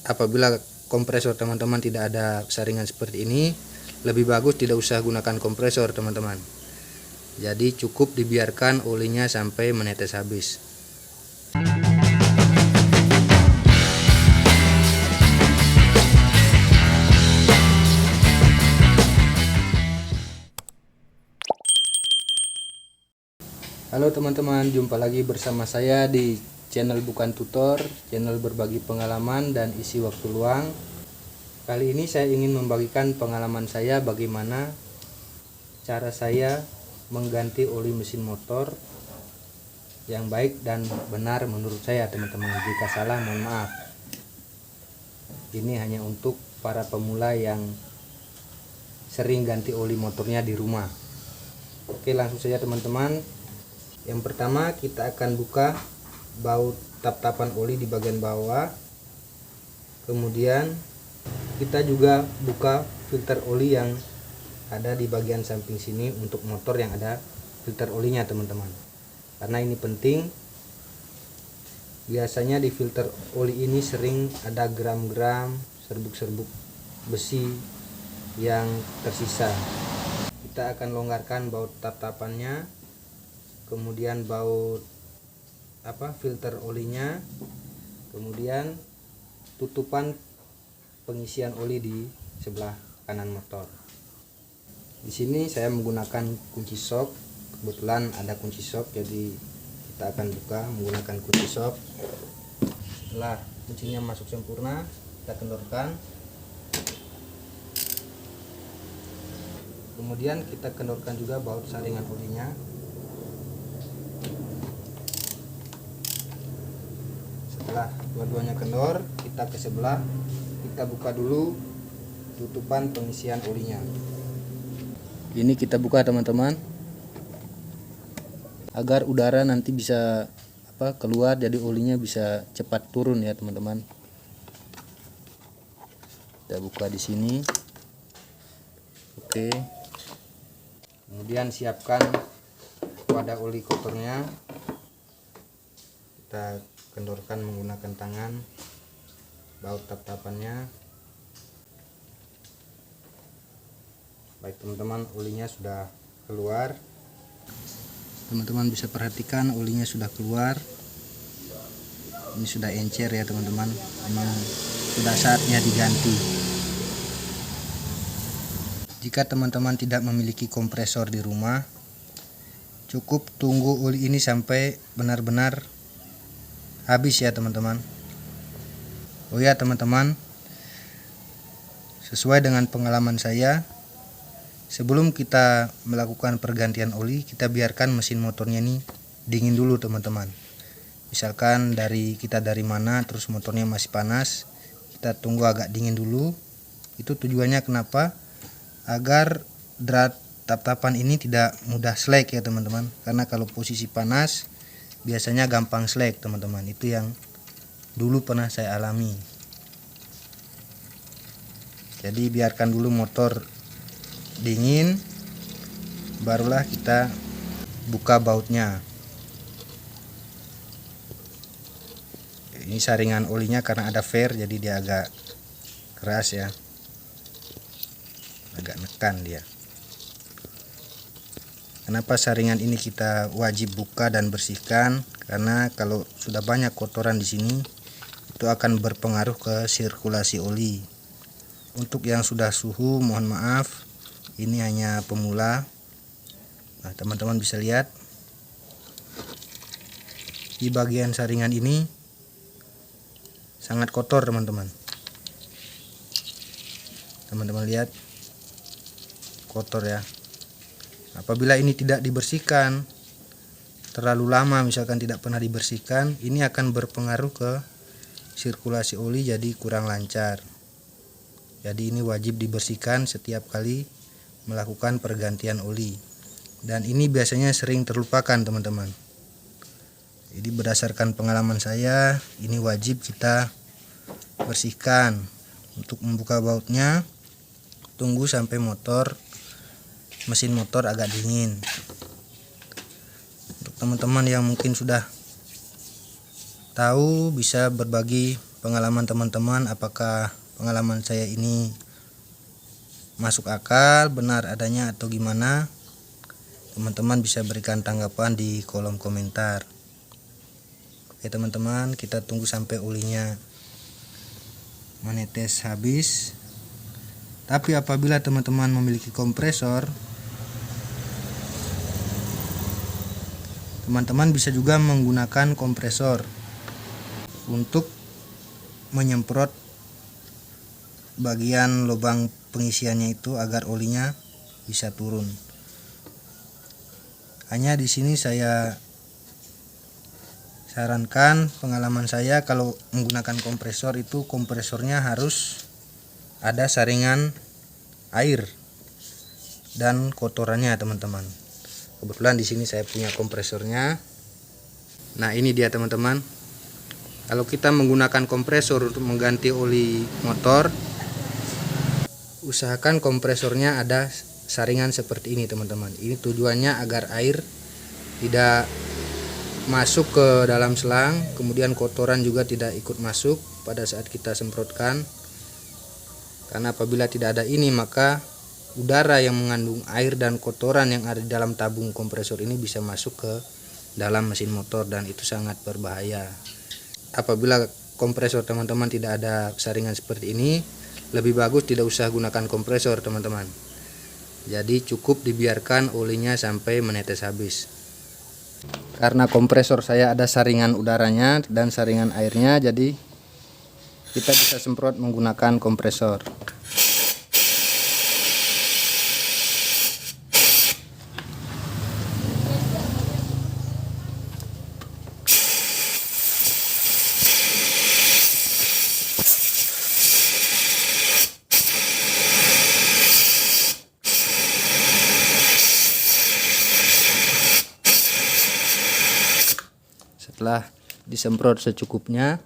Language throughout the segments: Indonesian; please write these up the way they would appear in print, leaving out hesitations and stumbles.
apabila kompresor teman-teman tidak ada saringan seperti ini, lebih bagus tidak usah gunakan kompresor teman-teman. Jadi cukup dibiarkan olinya sampai menetes habis. Halo teman-teman, jumpa lagi bersama saya di channel Bukan Tutor, channel berbagi pengalaman dan isi waktu luang. Kali ini saya ingin membagikan pengalaman saya bagaimana cara saya mengganti oli mesin motor yang baik dan benar menurut saya teman-teman. Jika salah mohon maaf. Ini hanya untuk para pemula yang sering ganti oli motornya di rumah. Oke, langsung saja teman-teman. Yang pertama kita akan buka baut tap-tapan oli di bagian bawah. Kemudian kita juga buka filter oli yang ada di bagian samping sini untuk motor yang ada filter olinya teman-teman. Karena ini penting. Biasanya di filter oli ini sering ada gram-gram serbuk-serbuk besi yang tersisa. Kita akan longgarkan baut tap-tapannya, kemudian baut filter olinya, kemudian tutupan pengisian oli di sebelah kanan motor. Di sini saya menggunakan kunci shock. Kebetulan ada kunci shock, jadi kita akan buka menggunakan kunci shock. Setelah kuncinya masuk sempurna, kita kendorkan. Kemudian kita kendorkan juga baut saringan olinya. Setelah dua-duanya kendor, kita ke sebelah, kita buka dulu tutupan pengisian olinya. Ini kita buka teman-teman, agar udara nanti bisa keluar, jadi olinya bisa cepat turun ya teman-teman. Kita buka di sini. Oke. Kemudian siapkan wadah oli kotornya. Kita kendorkan menggunakan tangan baut tap-tapannya. Baik teman-teman, olinya sudah keluar. Teman-teman bisa perhatikan olinya sudah keluar. Ini sudah encer ya teman-teman. Memang sudah saatnya diganti. Jika teman-teman tidak memiliki kompresor di rumah, cukup tunggu oli ini sampai benar-benar habis ya teman-teman. Oh ya teman-teman, sesuai dengan pengalaman saya, sebelum kita melakukan pergantian oli, kita biarkan mesin motornya ini dingin dulu teman-teman. Misalkan kita dari mana, terus motornya masih panas, kita tunggu agak dingin dulu. Itu tujuannya kenapa? Agar drat tap-tapan ini tidak mudah slack ya teman-teman. Karena kalau posisi panas biasanya gampang slack teman-teman. Itu yang dulu pernah saya alami. Jadi biarkan dulu motor dingin, barulah kita buka bautnya. Ini saringan olinya karena ada fair, jadi dia agak keras ya, agak nekan dia. Kenapa saringan ini kita wajib buka dan bersihkan? Karena kalau sudah banyak kotoran di sini, itu akan berpengaruh ke sirkulasi oli. Untuk yang sudah suhu, mohon maaf, ini hanya pemula. Nah, teman-teman bisa lihat di bagian saringan ini sangat kotor teman-teman. Teman-teman lihat, kotor ya. Apabila ini tidak dibersihkan terlalu lama, misalkan tidak pernah dibersihkan, ini akan berpengaruh ke sirkulasi oli, jadi kurang lancar. Jadi ini wajib dibersihkan setiap kali melakukan pergantian oli. Dan ini biasanya sering terlupakan teman-teman. Jadi berdasarkan pengalaman saya, ini wajib kita bersihkan. Untuk membuka bautnya, tunggu sampai mesin motor agak dingin. Untuk teman-teman yang mungkin sudah tahu, bisa berbagi pengalaman teman-teman, apakah pengalaman saya ini masuk akal, benar adanya atau gimana. Teman-teman bisa berikan tanggapan di kolom komentar. Oke teman-teman, kita tunggu sampai olinya menetes habis. Tapi apabila teman-teman memiliki kompresor, teman-teman bisa juga menggunakan kompresor untuk menyemprot bagian lubang pengisiannya itu agar olinya bisa turun. Hanya di sini saya sarankan, pengalaman saya kalau menggunakan kompresor itu kompresornya harus ada saringan air dan kotorannya teman-teman. Kebetulan di sini saya punya kompresornya. Nah, ini dia teman-teman. Kalau kita menggunakan kompresor untuk mengganti oli motor, usahakan kompresornya ada saringan seperti ini teman-teman. Ini tujuannya agar air tidak masuk ke dalam selang, kemudian kotoran juga tidak ikut masuk pada saat kita semprotkan. Karena apabila tidak ada ini, maka udara yang mengandung air dan kotoran yang ada di dalam tabung kompresor ini bisa masuk ke dalam mesin motor dan itu sangat berbahaya. Apabila kompresor teman-teman tidak ada saringan seperti ini, lebih bagus tidak usah gunakan kompresor teman-teman. Jadi cukup dibiarkan olinya sampai menetes habis. Karena kompresor saya ada saringan udaranya dan saringan airnya, jadi kita bisa semprot menggunakan kompresor. Setelah disemprot secukupnya,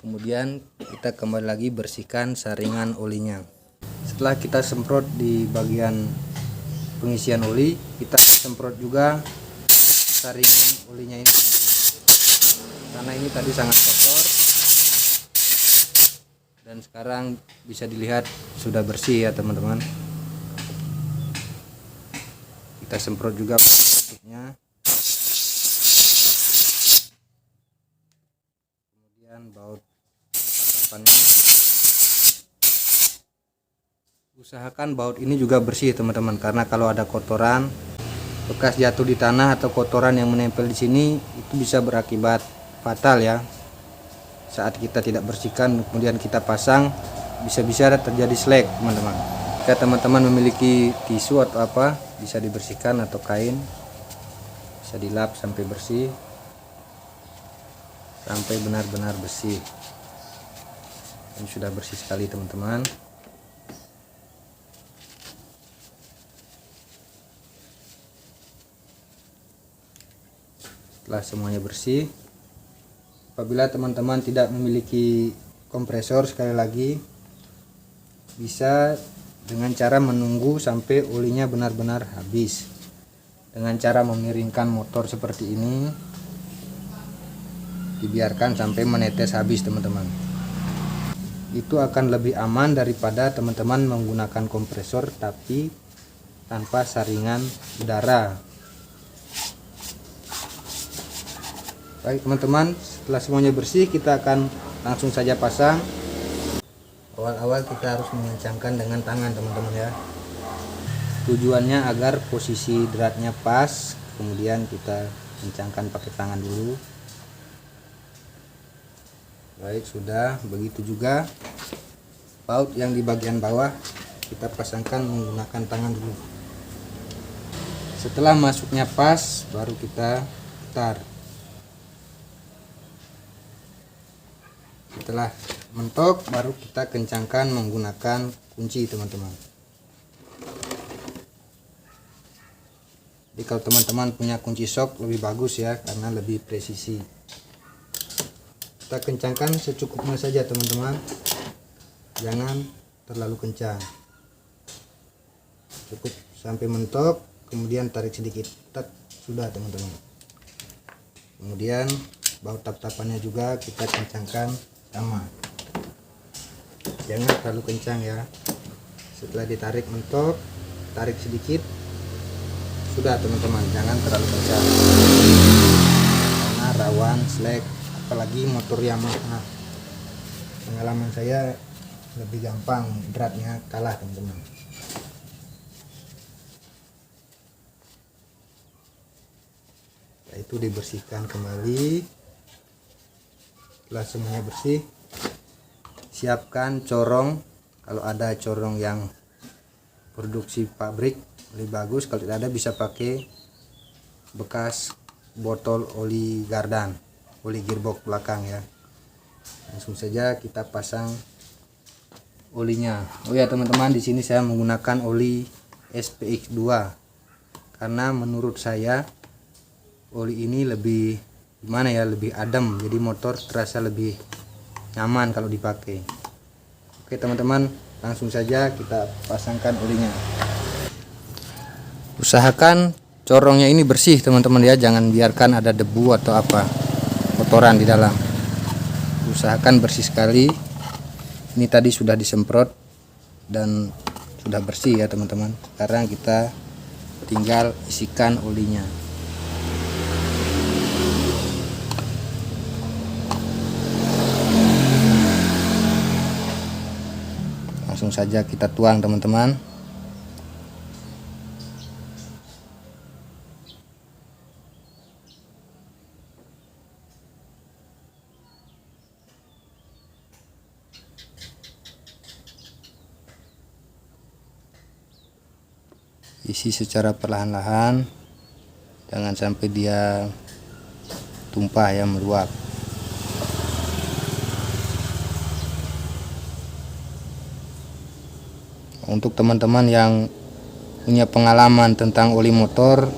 kemudian kita kembali lagi bersihkan saringan olinya. Setelah kita semprot di bagian pengisian oli, kita semprot juga saringan olinya ini, karena ini tadi sangat kotor dan sekarang bisa dilihat sudah bersih ya teman-teman. Kita semprot juga bentuknya. Baut tatapannya, usahakan baut ini juga bersih teman-teman, karena kalau ada kotoran bekas jatuh di tanah atau kotoran yang menempel di sini itu bisa berakibat fatal ya. Saat kita tidak bersihkan kemudian kita pasang, bisa-bisa terjadi slek teman-teman. Jika teman-teman memiliki tisu atau apa, bisa dibersihkan atau kain, bisa dilap sampai bersih, sampai benar-benar bersih. Dan sudah bersih sekali teman-teman. Setelah semuanya bersih, apabila teman-teman tidak memiliki kompresor, sekali lagi bisa dengan cara menunggu sampai olinya benar-benar habis, dengan cara memiringkan motor seperti ini. Dibiarkan sampai menetes habis teman-teman. Itu akan lebih aman daripada teman-teman menggunakan kompresor tapi tanpa saringan udara. Baik teman-teman, setelah semuanya bersih kita akan langsung saja pasang. Awal-awal kita harus mengencangkan dengan tangan teman-teman ya. Tujuannya agar posisi dratnya pas, kemudian kita kencangkan pakai tangan dulu. Baik, sudah. Begitu juga baut yang di bagian bawah kita pasangkan menggunakan tangan dulu. Setelah masuknya pas, baru kita putar. Setelah mentok, baru kita kencangkan menggunakan kunci teman-teman. Jadi kalau teman-teman punya kunci sok lebih bagus ya, karena lebih presisi. Kita kencangkan secukupnya saja teman-teman, jangan terlalu kencang, cukup sampai mentok, kemudian tarik sedikit, tak, sudah teman-teman. Kemudian baut tap-tapannya juga kita kencangkan sama. jangan terlalu kencang ya. Setelah ditarik mentok, tarik sedikit, sudah teman-teman, jangan terlalu kencang karena rawan slack, apalagi motor Yamaha. Pengalaman saya lebih gampang, beratnya kalah teman-teman. Setelah itu dibersihkan kembali. Setelah semuanya bersih, siapkan corong. Kalau ada corong yang produksi pabrik lebih bagus, kalau tidak ada bisa pakai bekas botol oli Gardan, oli gearbox belakang ya. Langsung saja kita pasang olinya. Oh ya teman-teman, di sini saya menggunakan oli SPX2 karena menurut saya oli ini lebih gimana ya, lebih adem, jadi motor terasa lebih nyaman kalau dipakai. Oke teman-teman, langsung saja kita pasangkan olinya. Usahakan corongnya ini bersih teman-teman ya, jangan biarkan ada debu atau apa kotoran di dalam. Usahakan bersih sekali. Ini tadi sudah disemprot dan sudah bersih ya teman-teman. Sekarang kita tinggal isikan olinya. Langsung saja kita tuang teman-teman. Isi secara perlahan-lahan, jangan sampai dia tumpah ya, meluap. Untuk teman-teman yang punya pengalaman tentang oli motor,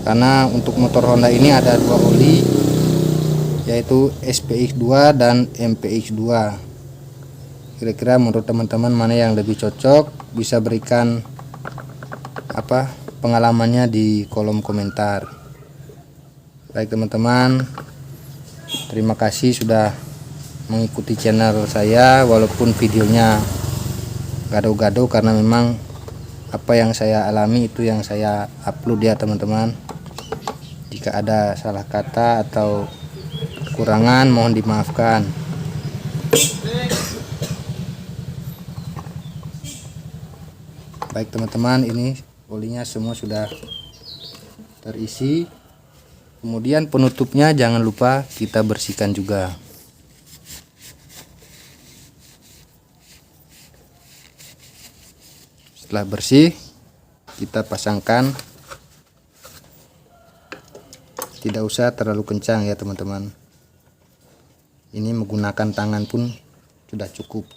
karena untuk motor Honda ini ada dua oli, yaitu SPX2 dan MPX2. Kira-kira menurut teman-teman mana yang lebih cocok? Bisa berikan pengalamannya di kolom komentar. Baik teman-teman, terima kasih sudah mengikuti channel saya, walaupun videonya gado-gado karena memang apa yang saya alami itu yang saya upload ya teman-teman. Jika ada salah kata atau kekurangan mohon dimaafkan. Baik teman-teman, ini olinya semua sudah terisi. Kemudian penutupnya jangan lupa kita bersihkan juga. Setelah bersih, kita pasangkan. Tidak usah terlalu kencang ya teman-teman. Ini menggunakan tangan pun sudah cukup.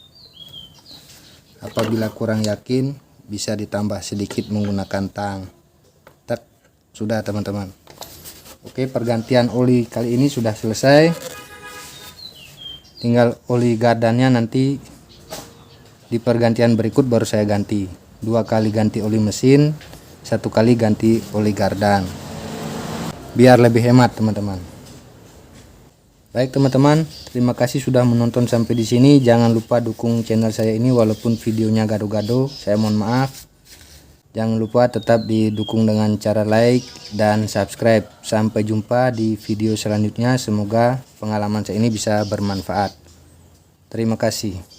Apabila kurang yakin, bisa ditambah sedikit menggunakan tang. Tak, sudah teman-teman. Oke, pergantian oli kali ini sudah selesai. Tinggal oli gardannya nanti di pergantian berikut baru saya ganti. 2 kali ganti oli mesin, 1 kali ganti oli gardan. Biar lebih hemat teman-teman. Baik teman-teman, terima kasih sudah menonton sampai di sini. Jangan lupa dukung channel saya ini walaupun videonya gado-gado. Saya mohon maaf. Jangan lupa tetap didukung dengan cara like dan subscribe. Sampai jumpa di video selanjutnya. Semoga pengalaman saya ini bisa bermanfaat. Terima kasih.